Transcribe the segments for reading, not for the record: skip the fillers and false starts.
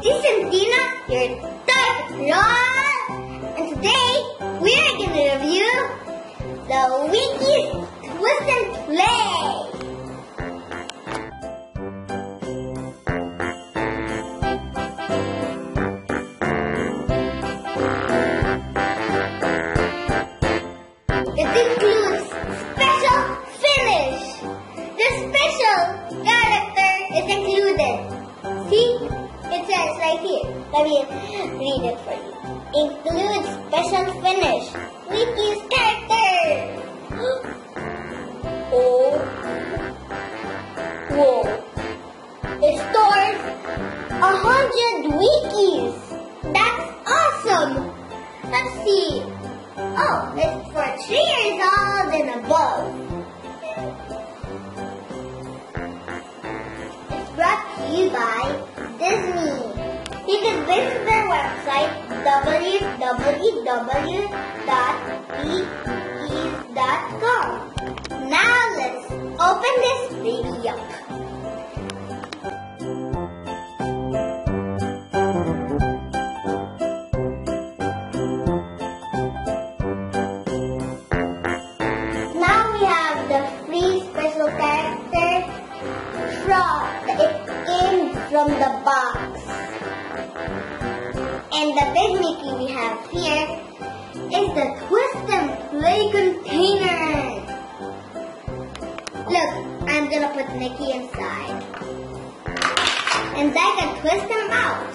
this is Santino, your toy roll, and today we are going to review the Wikkeez Twist and Play. It includes special finish. The special character is included. See? It says right here. Let me read it for you. Includes special finish. Wikkeez character. Oh. Whoa. It stores 100 Wikkeez. That's awesome. Let's see. Oh, it's for 3 years old and above. It's brought to you by Disney. You can visit their website www.wikkeez.com. Now let's open this baby up. From the box. And the big Mickey we have here is the Twist and Play container. Look, I'm gonna put Mickey inside. And I can twist him out.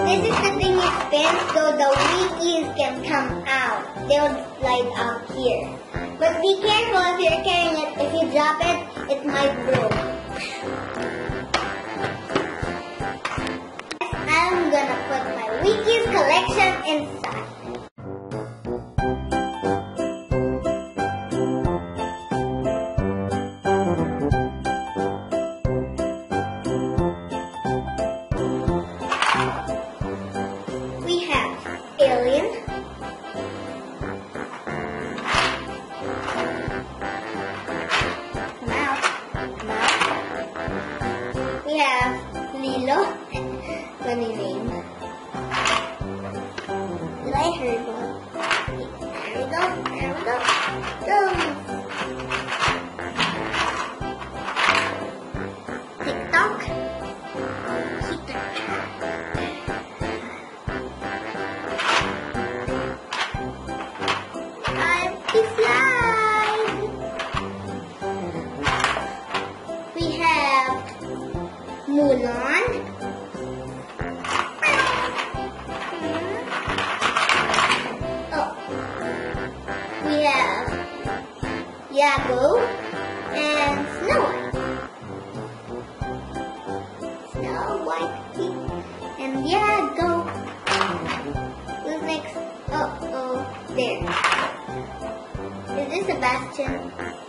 This is the thing you spin so the Wikkeez can come out. They'll slide out here. But be careful if you're carrying it. If you drop it, it might break. I'm gonna put my Wikkeez collection inside. Alien, mouse. We have Lilo, funny name. Did I heard one? There we go. TikTok. We have Mulan. Oh, we have Yago and Snow White and Yago. Who's next? Oh, there. Is this Sebastian?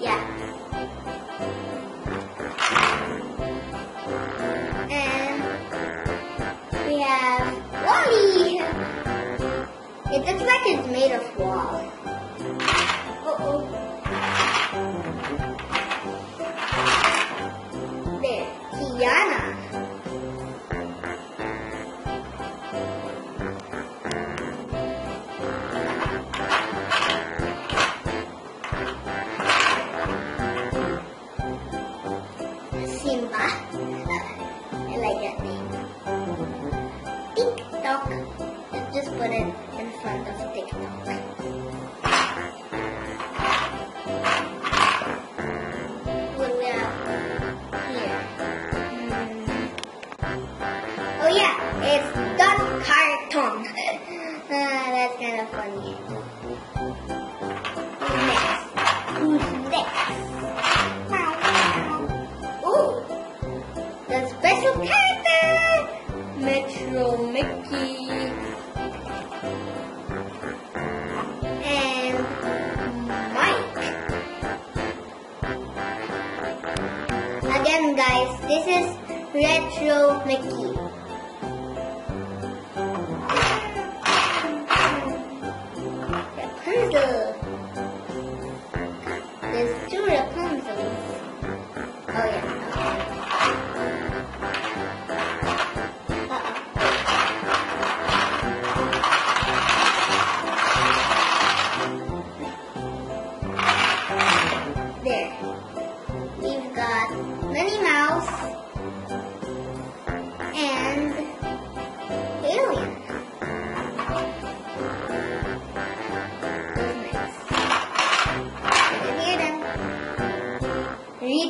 Yeah. And we have Wally. It looks like it's made of wall. There, Tiana. Simba. I like that name. TikTok. Let's just put it in front of TikTok. What do we have here? Oh yeah, it's Dot Carton. That's kind of funny. Who's next? The special character, Metro Mickey, and Mike. Again, guys, this is Retro Mickey.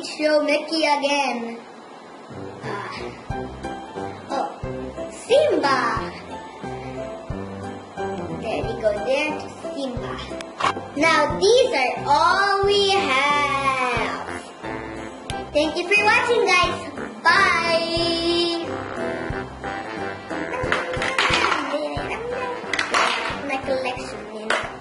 show Mickey again. Oh, Simba. There we go, there to Simba. Now these are all we have. Thank you for watching, guys. Bye. My collection.